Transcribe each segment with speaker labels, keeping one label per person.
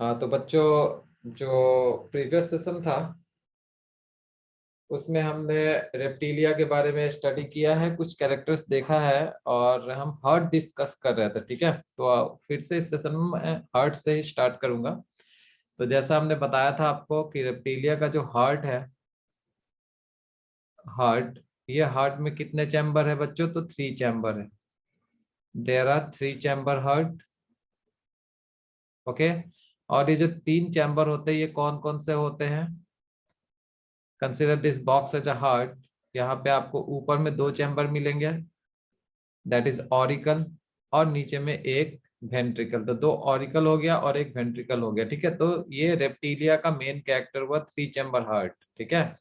Speaker 1: हाँ तो बच्चों, जो प्रीवियस सेशन था उसमें हमने रेप्टिलिया के बारे में स्टडी किया है, कुछ कैरेक्टर्स देखा है और हम हार्ट डिस्कस कर रहे थे। ठीक है, तो फिर से इस सेशन में मैं हार्ट से ही स्टार्ट करूंगा। तो जैसा हमने बताया था आपको कि रेप्टिलिया का जो हार्ट है, हार्ट, ये हार्ट में कितने चैम्बर है बच्चों? तो 3 चैम्बर है। There are 3 chamber heart. Okay, और ये जो 3 चैम्बर होते हैं ये कौन कौन से होते हैं? Consider this box as a heart. यहाँ पे आपको ऊपर में 2 चैम्बर मिलेंगे, दैट इज ऑरिकल, और नीचे में एक वेंट्रिकल। तो 2 ऑरिकल हो गया और एक वेंट्रिकल हो गया। ठीक है, तो ये रेप्टिलिया का मेन कैरेक्टर हुआ 3 चैम्बर हार्ट। ठीक है,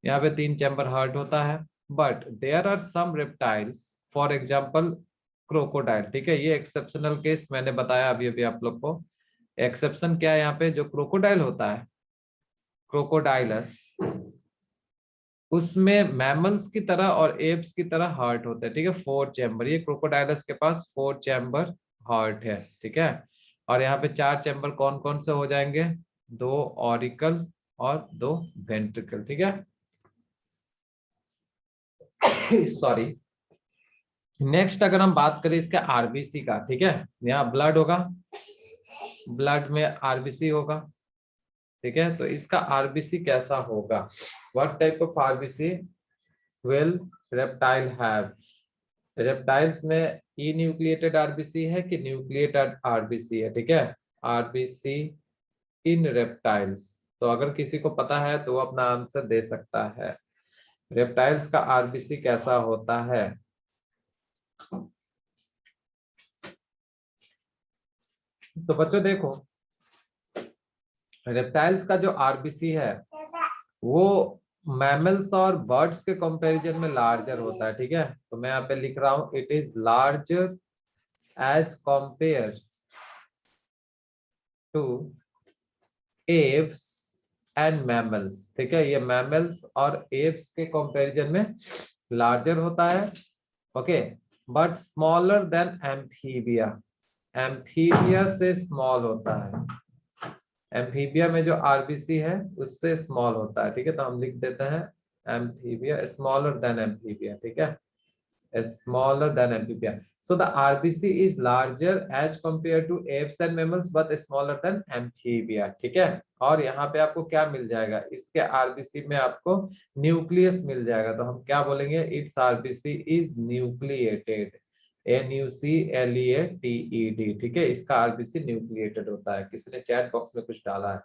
Speaker 1: यहाँ पे 3 चैम्बर हार्ट होता है। But there are some reptiles, for example crocodile. ठीक है, ये एक्सेप्शनल केस मैंने बताया अभी अभी आप लोग को। एक्सेप्शन क्या है यहाँ पे? जो क्रोकोडाइल होता है, क्रोकोडाइलस, उसमें मैमल्स की तरह और एप्स की तरह हार्ट होता है। ठीक है, 4 चैम्बर, ये क्रोकोडाइलस के पास 4 चैम्बर हार्ट है। ठीक है, और यहाँ पे 4 चैम्बर कौन कौन से हो जाएंगे? 2 ऑरिकल और 2 वेंट्रिकल। ठीक है, सॉरी। नेक्स्ट अगर हम बात करें इसके आरबीसी का, ठीक है, यहाँ ब्लड होगा, ब्लड में आरबीसी होगा। ठीक है, तो इसका आरबीसी कैसा होगा? What type of RBC will reptile have? Reptiles में ई न्यूक्लिएटेड आरबीसी है कि न्यूक्लिएटेड आरबीसी है? ठीक है, आरबीसी इन रेप्टाइल्स। तो अगर किसी को पता है तो वो अपना आंसर दे सकता है। रेप्टाइल्स का आरबीसी कैसा होता है? तो बच्चों देखो, रेप्टाइल्स का जो आरबीसी है वो मैमल्स और बर्ड्स के कंपैरिजन में लार्जर होता है। ठीक है, तो मैं यहाँ पे लिख रहा हूं, it is larger as compare to apes and mammals. ठीक है, ये मैमल्स और एप्स के कंपैरिजन में लार्जर होता है। Okay, but smaller than amphibia. Amphibia से स्मॉल होता है। एम्फीबिया में जो आरबीसी है उससे स्मॉल होता है। ठीक है, तो हम लिख देते हैं एम्फीबिया स्मॉलर देन एम्फीबिया। ठीक है, smaller than amphibia. So the RBC is larger as compared to apes and mammals but smaller than amphibia. ठीक है, और यहाँ पे आपको क्या मिल जाएगा? इसके आरबीसी में आपको न्यूक्लियस मिल जाएगा। तो हम क्या बोलेंगे? It's RBC is nucleated, NUCLEATED। ठीक है, इसका आरबीसी न्यूक्लिएटेड होता है। किसी ने चैट बॉक्स में कुछ डाला है?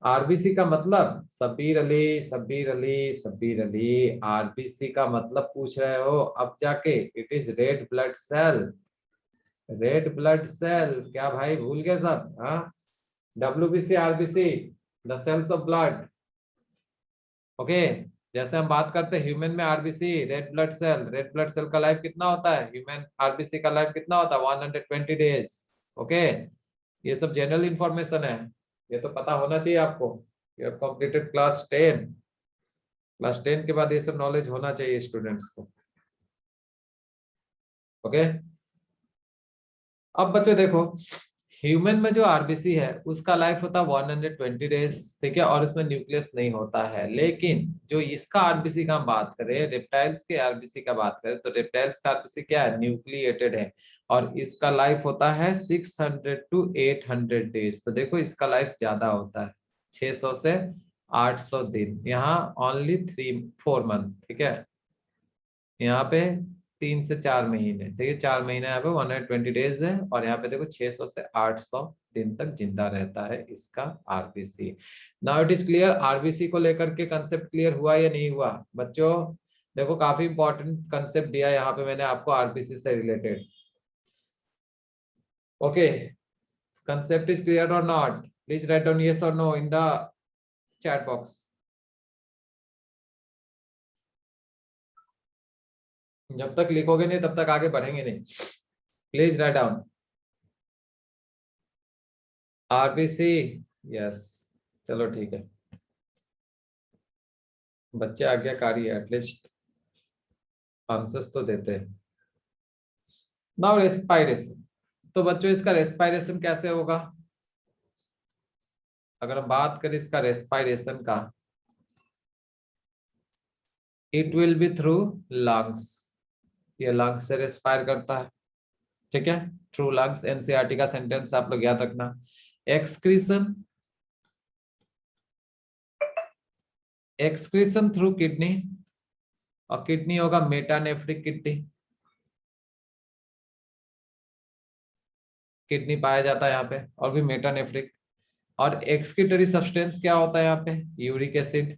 Speaker 1: आरबीसी का मतलब शब्बीर अली, शब्बीर अली, शब्बीर अली, आरबीसी का मतलब पूछ रहे हो अब जाके? It is red blood cell. Red blood cell क्या भाई, भूल गए सब? हाँ, WBC, RBC, the cells of blood. Okay, जैसे हम बात करते हैं ह्यूमन में RBC, red blood cell, red blood cell का लाइफ कितना होता है? ह्यूमन आरबीसी का लाइफ कितना होता है? 120 डेज। ओके, ये सब जनरल इंफॉर्मेशन है, ये तो पता होना चाहिए आपको। You have completed class 10। Class 10 के बाद ये सब नॉलेज होना चाहिए स्टूडेंट्स को। ओके, अब बच्चों देखो, ह्यूमन में जो आरबीसी है उसका लाइफ होता है 120 डेज। ठीक है, और उसमें न्यूक्लियस नहीं होता है। लेकिन जो इसका आरबीसी का हम बात करें, रेप्टाइल्स के आरबीसी का बात करें, तो रेप्टाइल्स का आरबीसी क्या है? न्यूक्लिएटेड है, और इसका लाइफ होता है 600 to 800 डेज। तो देखो इसका लाइफ ज्यादा होता है, 600 से 800 दिन। यहाँ ओनली 3-4 मंथ। ठीक है, यहाँ पे 3 से 4 महीने। देखिए 4 महीने यहाँ पे 120 डेज है, और यहाँ पे देखो 600 से 800 दिन तक जिंदा रहता है इसका RBC. Now it is clear, RBC को लेकर के कंसेप्ट क्लियर हुआ या नहीं हुआ बच्चों? देखो काफी इंपॉर्टेंट कंसेप्ट दिया यहाँ पे मैंने आपको आरबीसी से related. Okay, concept is clear और not? Please write down yes और no in the chat box. जब तक लिखोगे नहीं तब तक आगे बढ़ेंगे नहीं। Please write down RBC. Yes, चलो ठीक है, बच्चे आज्ञाकारी है, एटलीस्ट आंसर्स तो देते हैं। नाउ रेस्पायरेशन, तो बच्चों इसका रेस्पायरेशन कैसे होगा? अगर हम बात करें इसका रेस्पिरेशन का, it will be through lungs, ये लंग्स से रेस्पायर करता है, ठीक है, थ्रू लंग्स। एनसीईआरटी का सेंटेंस आप लोग याद रखना। एक्सक्रीशन, एक्सक्रीशन थ्रू किडनी, और किडनी होगा मेटानेफ्रिक किडनी, किडनी पाया जाता है यहाँ पे, और भी मेटानेफ्रिक। और एक्सक्रीटरी सब्सटेंस क्या होता है यहाँ पे, uric acid,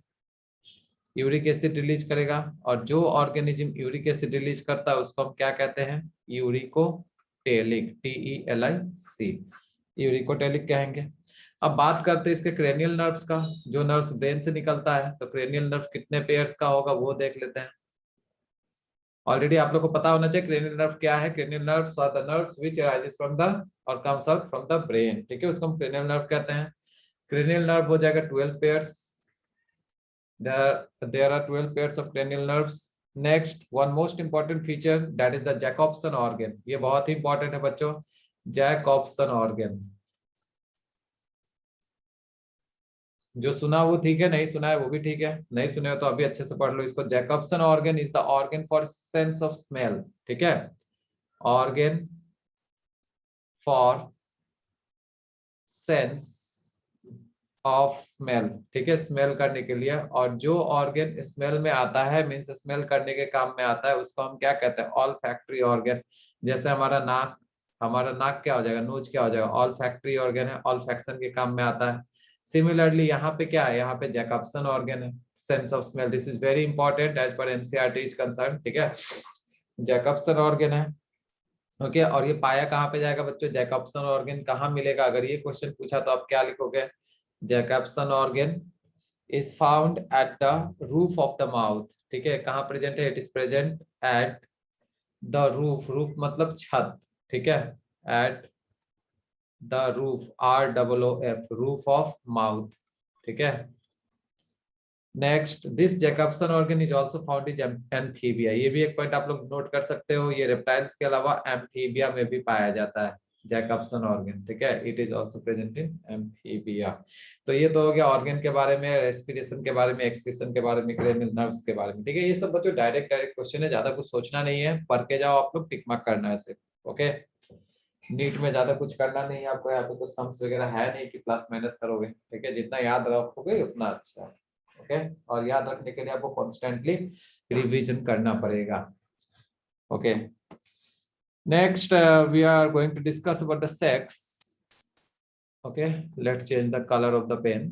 Speaker 1: uric acid release करेगा, और जो ऑर्गेनिज्म यूरिक एसिड रिलीज करता है उसको हम क्या कहते हैं, यूरिकोटेलिक, TELIC, यूरिकोटेलिक कहेंगे। अब बात करते हैं इसके क्रेनियल नर्व्स का, जो नर्व्स ब्रेन से निकलता है, तो क्रेनियल नर्व कितने पेयर्स का होगा वो देख लेते हैं। ऑलरेडी आप लोग को पता होना चाहिए क्रेनियल नर्व क्या है। Cranial nerves are the nerves which arises from the और comes out from the brain, ठीक है, उसको हम क्रेनियल नर्व कहते हैं। क्रेनियल नर्व हो जाएगा 12 pairs, there are 12 pairs of cranial nerves. Next, one most important feature, that is the Jacobson organ. ये बहुत ही important है बच्चों, Jacobson organ। जो सुना वो ठीक है, नहीं सुना है वो भी ठीक है, नहीं सुने हो तो अभी अच्छे से पढ़ लो इसको। Jacobson organ is the organ for sense of smell, ठीक है, organ for sense of smell, ठीक है, स्मेल करने के लिए। और जो ऑर्गन स्मेल में आता है, मीन्स स्मेल करने के काम में आता है, उसको हम क्या कहते हैं, ऑल फैक्ट्री ऑर्गन। जैसे हमारा नाक, हमारा नाक क्या हो जाएगा, नोज क्या हो जाएगा, ऑल फैक्ट्री ऑर्गन है, ऑल फैक्शन के काम में आता है। सिमिलरली यहाँ पे क्या है, यहाँ पे जैकबसन ऑर्गन है, sense of smell. This is very important as per NCERT is concern, ठीक है, जैकबसन ऑर्गन है। ओके, और ये पाया कहाँ पे जाएगा बच्चों, जैकबसन ऑर्गन कहाँ मिलेगा, अगर ये क्वेश्चन पूछा तो आप क्या लिखोगे, Jacobson organ is found at the roof of the mouth, ठीक है, कहाँ प्रेजेंट है, it is present at the roof, roof मतलब छत, ठीक है, at the roof, ROOF, roof of mouth, ठीक है। Next, this Jacobson organ is also found in amphibia, ये भी एक पॉइंट आप लोग नोट कर सकते हो, ये रेप्टाइल्स के अलावा एम्फीबिया में भी पाया जाता है जैकबसन ऑर्गन, ठीक है, it is also present in amphibia. तो ये तो हो गया ऑर्गन के बारे में, रेस्पिरेशन के बारे में, एक्सक्रीशन के बारे में, क्रेनियल नर्व्स के बारे में, ठीक है। ये सब बच्चों डायरेक्ट डायरेक्ट क्वेश्चन है, ज्यादा कुछ सोचना नहीं है, पढ़ के जाओ आप लोग, टिक मार्क करना है सिर्फ, ओके। नीट में ज्यादा कुछ करना नहीं है आपको, यहाँ पे कुछ सम्स वगैरह है नहीं कि प्लस माइनस करोगे, ठीक है, जितना याद रखोगे उतना अच्छा है, ओके। और याद रखने के लिए आपको कॉन्स्टेंटली रिवीजन करना पड़ेगा, okay. Next we are going to discuss about the sex, okay, let's change the colour of the pen.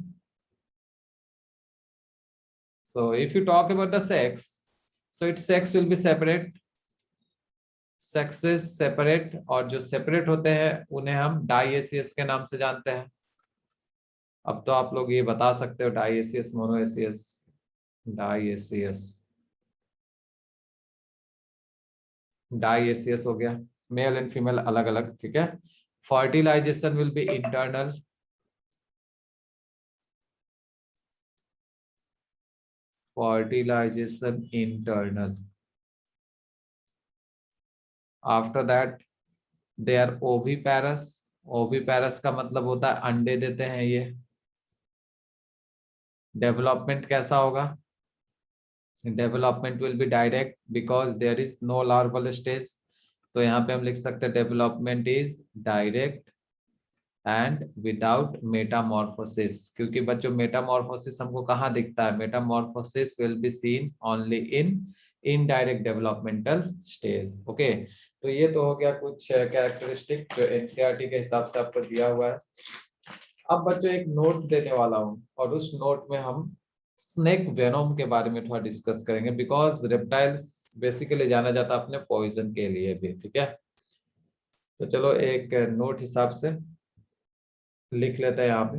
Speaker 1: So if you talk about the sex, so its sex will be separate, sexes separate, और जो separate होते हैं उन्हें हम डाइएसियस के नाम से जानते हैं। अब तो आप लोग ये बता सकते हो डाइएसियस, मोनोएसियस, डाइएसियस, डाइएसियस हो गया, मेल एंड फीमेल अलग अलग, ठीक है। Fertilisation will be internal, fertilization internal. After that they are oviparous, oviparous का मतलब होता है अंडे देते हैं ये। डेवलपमेंट कैसा होगा, development will be direct because there is no larval stage, तो यहाँ पे हम लिख सकते हैं development is direct and without metamorphosis, क्योंकि बच्चों मेटामॉर्फोसिस हमको कहाँ दिखता है, metamorphosis will be seen only in indirect developmental stage, okay. तो ये तो हो गया कुछ कैरेक्टरिस्टिक जो एनसीईआरटी के हिसाब से आपको दिया हुआ है। अब बच्चों एक नोट देने वाला हूँ, और उस नोट में हम स्नेक वेनोम के बारे में थोड़ा डिस्कस करेंगे, बिकॉज रेप्टाइल्स बेसिकली जाना जाता है अपने पॉइजन के लिए भी, ठीक है। तो चलो एक नोट हिसाब से लिख लेते हैं यहाँ पे,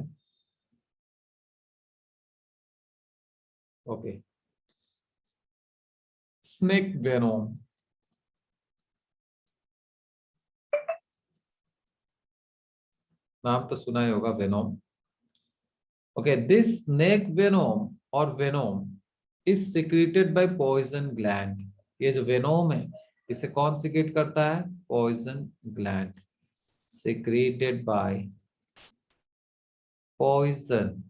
Speaker 1: ओके। स्नेक वेनोम, नाम तो सुना ही होगा venom, okay. This snake venom और venom is secreted by poison gland, ये जो वेनोम है इसे कौन सिक्रेट करता है, poison gland, secreted by poison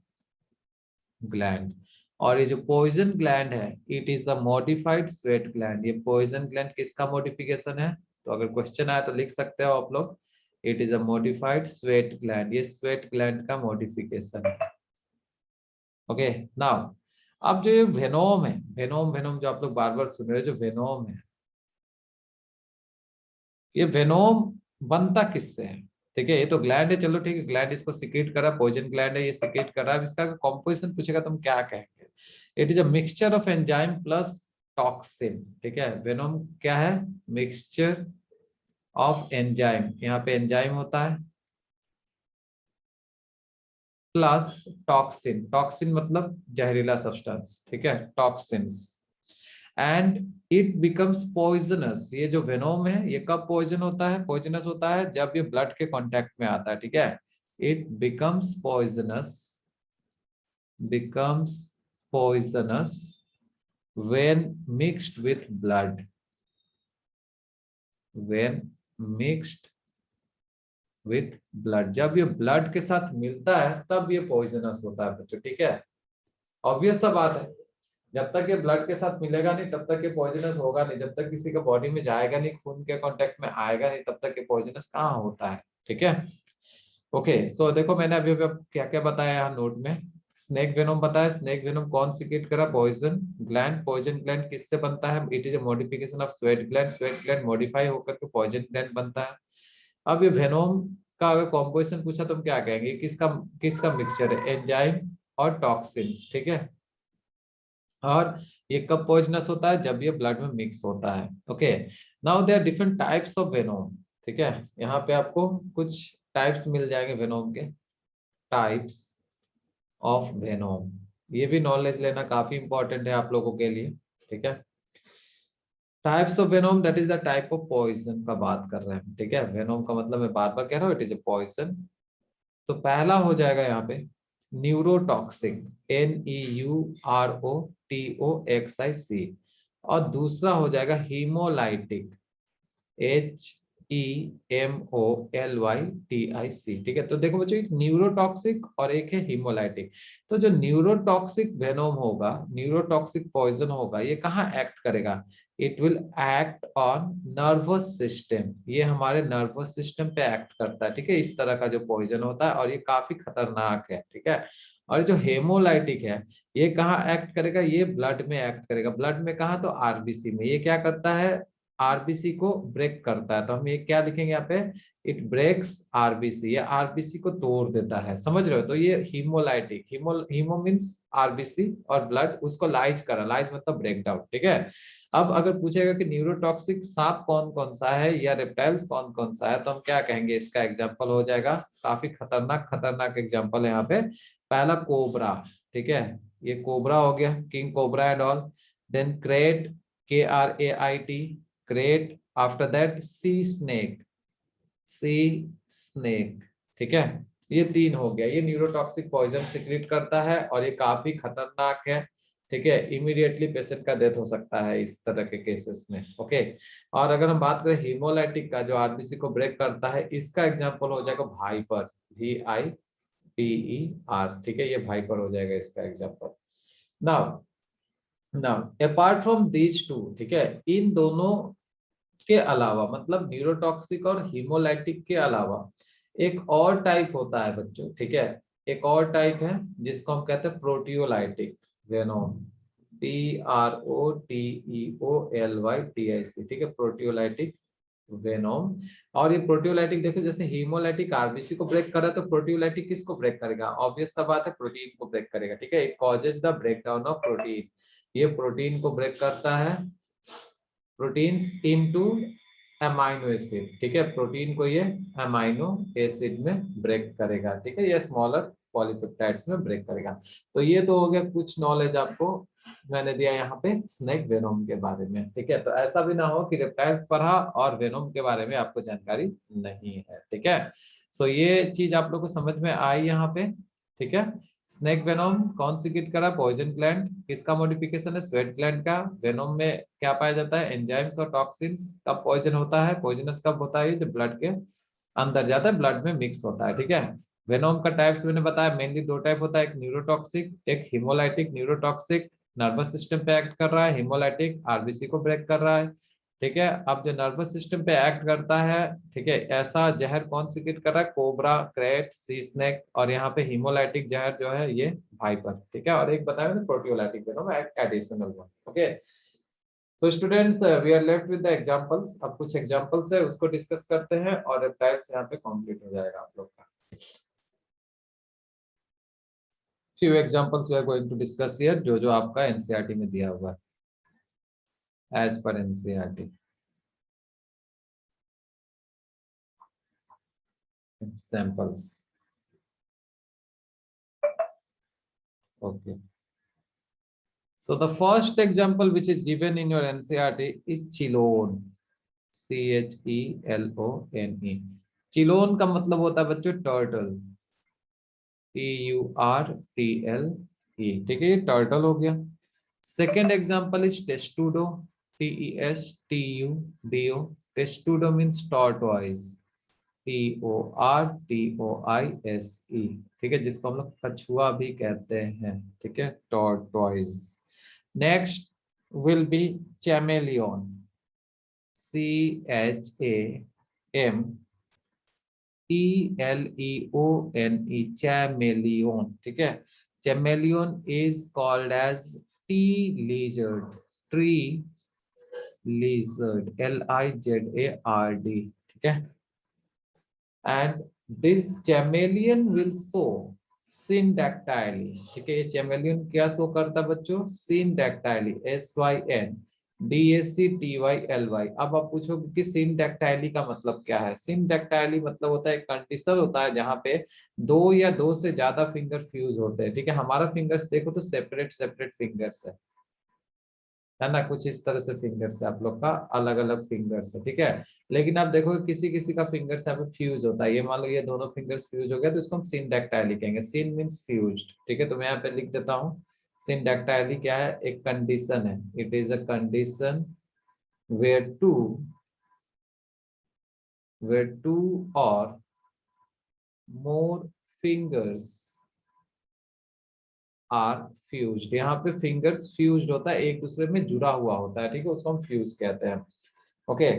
Speaker 1: gland. और ये जो पॉइजन ग्लैंड है, it is a modified sweat gland. ये पॉइजन ग्लैंड किसका मॉडिफिकेशन है? तो अगर क्वेश्चन आया तो लिख सकते हो आप लोग, it is a modified sweat gland. ये स्वेट ग्लैंड का मॉडिफिकेशन है। ओके नाउ, अब जो ये वेनोम है, वेनोम वेनोम जो आप लोग बार बार सुन रहे हो, जो वेनोम है, ये वेनोम बनता किससे है? ठीक है, ये तो ग्लैंड है, चलो ठीक है, ग्लैंड इसको सिक्रीट करा, पॉइजन ग्लैंड है, ये सिक्रीट कर रहा है। इसका कॉम्पोजिशन पूछेगा तुम क्या कहेंगे? It is a mixture of enzyme plus toxin. ठीक है, वेनोम क्या है? मिक्सचर ऑफ एंजाइम, यहाँ पे एंजाइम होता है, प्लस टॉक्सिन। टॉक्सिन मतलब जहरीला सब्सटेंस, ठीक है, toxins. And it becomes poisonous. ये जो वेनोम है, ये कब पॉइजन होता है, पॉइजनस होता है? जब ये ब्लड के कांटेक्ट में आता है। ठीक है, it becomes poisonous, becomes poisonous when mixed with blood, when mixed with blood। जब ये ब्लड के साथ मिलता है तब ये पॉइजनस होता है बच्चों। ठीक है, ऑब्वियस सा बात है, जब तक ये ब्लड के साथ मिलेगा नहीं तब तक ये पॉइजनस होगा नहीं। जब तक किसी के बॉडी में जाएगा नहीं, खून के कांटेक्ट में आएगा नहीं, तब तक ये पॉइजनस कहाँ होता है? ठीक है, ओके। सो देखो मैंने अभी क्या क्या बताया यहाँ नोट में। स्नेक वेनोम बताया, स्नेक वेनोम कौन सिक्रीट करा? Poison gland. पॉइजन ग्लैंड किससे बनता है? It is a modification of sweat gland. Sweat gland modify होकर के पॉइजन ग्लैंड बनता है। अब ये वेनोम का अगर कॉम्पोजिशन पूछा तुम क्या कहेंगे? किसका किसका मिक्सचर है? एंजाइम और टॉक्सिन्स। ठीक है, और ये कब पॉइजनस होता है? जब ये ब्लड में मिक्स होता है। Okay, now there are different types of venom. ठीक है, यहाँ पे आपको कुछ टाइप्स मिल जाएंगे वेनोम के, टाइप्स ऑफ वेनोम। ये भी नॉलेज लेना काफी इंपॉर्टेंट है आप लोगों के लिए। ठीक है, types of venom, that is the type of poison का बात कर रहे हैं। ठीक है, वेनोम का मतलब मैं बार बार कह रहा हूँ, इट इज ए पॉइजन। तो पहला हो जाएगा यहाँ पे न्यूरोटॉक्सिक, NEUROTOXIC। और दूसरा हो जाएगा हीमोलाइटिक, HEMOLYTIC। ठीक है, तो देखो बच्चों, एक न्यूरोटॉक्सिक और एक है हीमोलाइटिक। तो जो न्यूरोटॉक्सिक वेनोम होगा, न्यूरोटॉक्सिक पॉइजन होगा, ये कहाँ एक्ट करेगा? It will act on nervous system. ये हमारे नर्वस सिस्टम पे एक्ट करता है। ठीक है, इस तरह का जो पॉइजन होता है, और ये काफी खतरनाक है। ठीक है, और जो हेमोलाइटिक है, ये कहाँ एक्ट करेगा? ये ब्लड में एक्ट करेगा। ब्लड में कहाँ? तो आरबीसी में। ये क्या करता है? आरबीसी को ब्रेक करता है। तो हम ये क्या लिखेंगे यहाँ पे? इट ब्रेक्स आरबीसी, या आरबीसी को तोड़ देता है। समझ रहे हो? तो ये हीमोलाइटिक, हीमो मींस आरबीसी, और ब्लड उसको लाइज करा, लाइज मतलब ब्रेक डाउन। ठीक है, अब अगर पूछेगा कि न्यूरोटॉक्सिक सांप कौन कौन सा है या रेप्टाइल्स कौन कौन सा है, तो हम क्या कहेंगे? इसका एग्जाम्पल हो जाएगा, काफी खतरनाक खतरनाक एग्जाम्पल है यहाँ पे। पहला कोबरा। ठीक है, ये कोबरा हो गया, king cobra and all. Then krait, KRAIT, krait. After that sea snake, sea snake. ठीक है, ये तीन हो गया। ये न्यूरोटॉक्सिक पॉइजन सिक्रीट करता है और ये काफी खतरनाक है। ठीक है, इमीडिएटली पेशेंट का डेथ हो सकता है इस तरह के केसेस में। ओके, और अगर हम बात करें हीमोलाइटिक का, जो आरबीसी को ब्रेक करता है, इसका एग्जांपल हो जाएगा भाइपर, VIPER। ठीक है, ये भाइपर हो जाएगा इसका example. Now now apart from these two, ठीक है, इन दोनों के अलावा, मतलब न्यूरोटॉक्सिक और हीमोलाइटिक के अलावा, एक और टाइप होता है बच्चों। ठीक है, एक और टाइप है जिसको हम कहते हैं प्रोटियोलाइटिक वेनोम, PROTEOLYTIC। ठीक है, प्रोटियोलाइटिक वेनोम। और ये प्रोटियोलाइटिक देखो, जैसे हीमोलाइटिक आरबीसी को ब्रेक कर रहा है, तो प्रोटियोलाइटिक किसको ब्रेक करेगा? ऑब्वियस सा बात है, प्रोटीन को ब्रेक करेगा। ठीक है, it causes the breakdown of protein. ये प्रोटीन को ब्रेक करता है, प्रोटीन्स इनटू अमाइनो एसिड। ठीक है, प्रोटीन को ये अमाइनो एसिड में ब्रेक करेगा। ठीक है, ये स्मॉलर पॉलीपेप्टाइड्स में ब्रेक करेगा। तो ये तो हो गया कुछ नॉलेज आपको मैंने दिया यहाँ पे स्नेक वेनोम के बारे में। ठीक है, तो ऐसा भी ना हो कि रेप्टाइल्स पढ़ा और वेनोम के बारे में आपको जानकारी नहीं है। ठीक है, सो ये चीज आप लोग को समझ में आई यहाँ पे। ठीक है, स्नेक वेनोम कौन सिक्रीट करा? Poison gland. किसका मॉडिफिकेशन है? स्वेट ग्लैंड का। वेनोम में क्या पाया जाता है? एंजाइम्स और टॉक्सिन्स। कब पॉइजन होता है? पॉइजनस कब होता है? जब ब्लड के अंदर जाता है, ब्लड में मिक्स होता है। ठीक है, वेनोम का टाइप्स मैंने बताया, मेनली दो टाइप होता है, एक न्यूरोटॉक्सिक, एक हिमोलाइटिक। न्यूरोटॉक्सिक नर्वस सिस्टम पे एक्ट कर रहा है, हिमोलाइटिक आरबीसी को ब्रेक कर रहा है। ठीक है, अब जो नर्वस सिस्टम पे एक्ट करता है, ठीक है, ऐसा जहर कौन सिक्रेट कर रहा है? कोबरा, क्रेट, सी स्नेक। और यहाँ पे हिमोलाइटिक जहर जो है ये वाइपर। ठीक है, और एक बताया मैंने proteolytic venom additional one. Okay, तो students we are left with the examples. अब कुछ एग्जांपल्स है उसको डिस्कस करते हैं और टाइप्स यहाँ पे कंप्लीट हो जाएगा आप लोग का। few examples we are going to discuss here, जो आपका एनसीईआरटी में दिया हुआ है as per NCERT. examples, okay, so the first example which is given in your NCERT is Chilone, CHELONE। चिलोन का मतलब होता है बच्चों टर्टल, TURTLE। ठीक है, ये टर्टल हो गया। Second example is testudo, TESTUDO। Testudo means tortoise, TORTOISE। ठीक है, जिसको हम लोग कछुआ भी कहते हैं। ठीक है, tortoise. Next will be chameleon, CHAMELEONE, chameleon. ठीक है, chameleon is called as T lizard, tree lizard, LIZARD। ठीक है, and this chameleon will show syndactyly। ठीक है, ये chameleon क्या शो करता है बच्चों? syndactyly, SYNDACTYLY। अब आप पूछोगे कि syndactyly का मतलब क्या है? syndactyly मतलब होता है एक कंडीशन होता है जहां पे दो या दो से ज्यादा फिंगर फ्यूज होते हैं। ठीक है, हमारा फिंगर्स देखो तो सेपरेट सेपरेट फिंगर्स है ना, कुछ इस तरह से फिंगर्स है आप लोग का, अलग अलग फिंगर्स है। ठीक है, लेकिन आप देखो किसी किसी का फिंगर्स यहाँ पे फ्यूज होता है। ये मान लो ये दोनों फिंगर्स फ्यूज हो गया तो इसको हम सिंडैक्टाइली कहेंगे। सिन मींस फ्यूज्ड। ठीक है, तो मैं यहाँ पे लिख देता हूँ सिंडैक्टाइली क्या है? एक कंडीशन है, it is a condition where two or more fingers are fused. यहाँ पे फिंगर्स फ्यूज्ड होता है, एक दूसरे में जुड़ा हुआ होता है। ठीक है, उसको हम फ्यूज कहते हैं। ओके,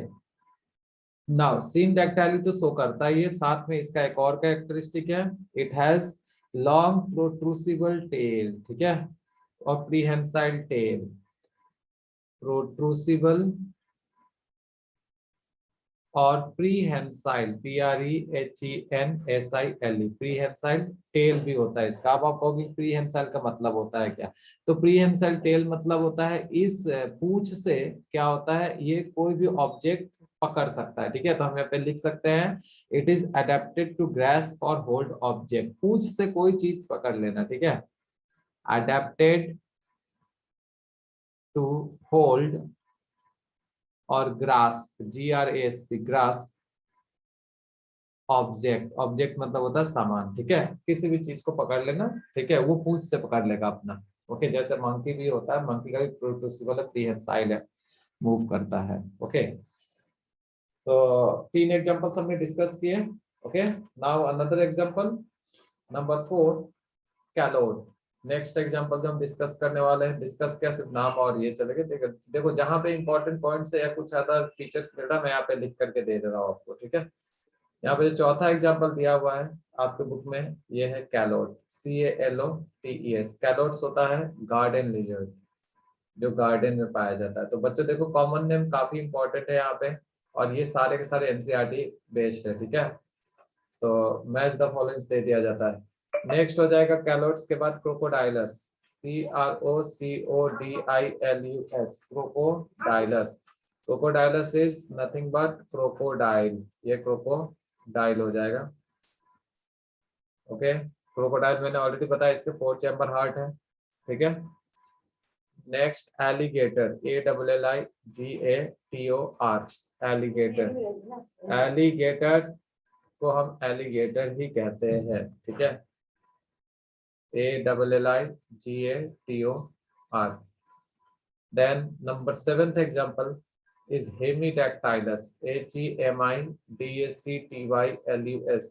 Speaker 1: नाउ सिंडैक्टाइली तो शो करता है ये, साथ में इसका एक और कैरेक्टरिस्टिक है, इट हैज लॉन्ग प्रोट्रूसिबल टेल। ठीक है, और प्रीहेंसाइल टेल, प्रोट्रूसिबल और प्रीहेंसाइल, PREHENSILE, प्रीहेंसाइल टेल भी होता है इसका। अब आप कहोगे प्रीहेंसाइल का मतलब होता है क्या? तो प्रीहेंसाइल टेल मतलब होता है इस पूंछ से क्या होता है, ये कोई भी ऑब्जेक्ट पकड़ सकता है। ठीक है, तो हम यहाँ पे लिख सकते हैं it is adapted to grasp or hold object. पूंछ से कोई चीज पकड़ लेना। ठीक है, adapted to hold or grasp, GRASP, grasp object. Object मतलब होता है सामान। ठीक है, किसी भी चीज को पकड़ लेना। ठीक है, वो पूंछ से पकड़ लेगा अपना। ओके, जैसे मंकी भी होता है, मंकी का भी प्रोट्रूसिबल है, प्रीहेंसाइल है, मूव करता है। ओके, सो तीन एग्जांपल्स हमने डिस्कस किए। Okay, now another example number 4, calotes. Next example जो हम डिस्कस करने वाले हैं, डिस्कस क्या सिर्फ नाम और ये चलेगा। देखो जहां पे इंपॉर्टेंट पॉइंट्स है या कुछ अदर फीचर्स मिल रहा है, मैं यहाँ पे लिख करके दे रहा हूँ आपको। ठीक है, यहाँ पे जो चौथा एग्जांपल दिया हुआ है आपके बुक में, ये है कैलोट, CALOTES। कैलोट्स होता है गार्डन लिजर्ड, जो गार्डन में पाया जाता है। तो बच्चों देखो कॉमन नेम काफी इंपॉर्टेंट है यहाँ पे, और ये सारे के सारे NCERT बेस्ड है। ठीक है, तो मैच द फॉलोइंग दे दिया जाता है। नेक्स्ट हो जाएगा कैलोट्स के बाद crocodilus, CROCODILUS, crocodilus. Crocodilus is nothing but crocodile, ये क्रोकोडाइल हो जाएगा। ओके, क्रोकोडाइल मैंने ऑलरेडी बताया, इसके 4 चैम्बर हार्ट है। ठीक है, next alligator, ALLIGATOR, alligator. Alligator को हम एलिगेटर ही कहते हैं। ठीक है, ALLIGATOR। Then number 7th example is Hemidactylus, Hemidactylus.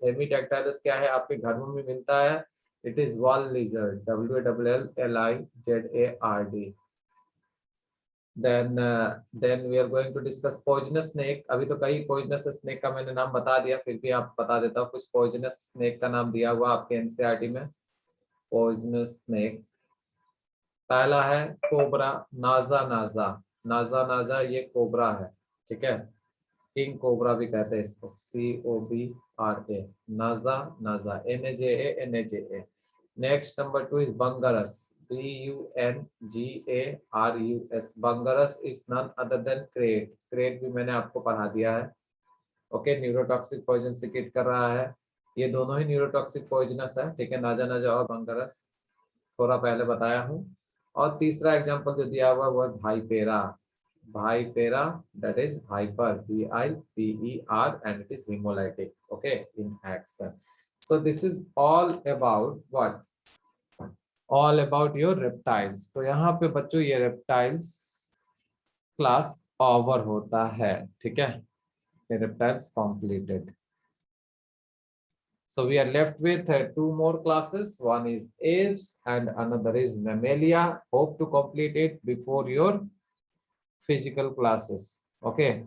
Speaker 1: Hemidactylus क्या है, आपके घरों में मिलता है. It is wall lizard, WLLIZARD. Then we are going to discuss poisonous snake. अभी तो कई poisonous snake का मैंने नाम बता दिया, फिर भी आप बता देता हूँ, कुछ poisonous snake का नाम दिया हुआ आपके NCERT में. poisonous snake पहला है कोबरा, नाजा नाजा. नाजा नाजा ये कोबरा है, ठीक है. किंग कोबरा भी कहते हैं इसको, COBRA. Naja naja, NAJA. Next number 2 is bungarus, BUNGARUS. Bungarus is none other than krait. Krait भी मैंने आपको पढ़ा दिया है. ओके, न्यूरोटॉक्सिक पॉइजन सिक्रेट कर रहा है. ये दोनों ही न्यूरोटॉक्सिक पॉइजनस है, ठीक है. नाजा नाजा और बंगरस थोड़ा पहले बताया हूँ. और तीसरा एग्जांपल जो दिया हुआ वो है भाईपेरा. भाईपेरा, that is viper, VIPER, and it is hemolytic, okay, in action. So this is all about what? All about your reptiles. तो यहाँ पे बच्चों ये reptiles क्लास ओवर होता है, ठीक है. reptiles completed. So we are left with 2 more classes. One is apes and another is mammalia. Hope to complete it before your physical classes. Okay,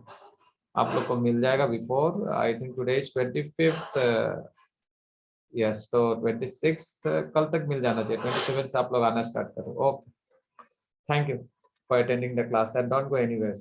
Speaker 1: आप लोग को मिल जाएगा before, I think today is 25th. Yes, तो 26th कल तक मिल जाना चाहिए. 27 से आप लोग आना स्टार्ट करो. Okay, thank you for attending the class and don't go anywhere.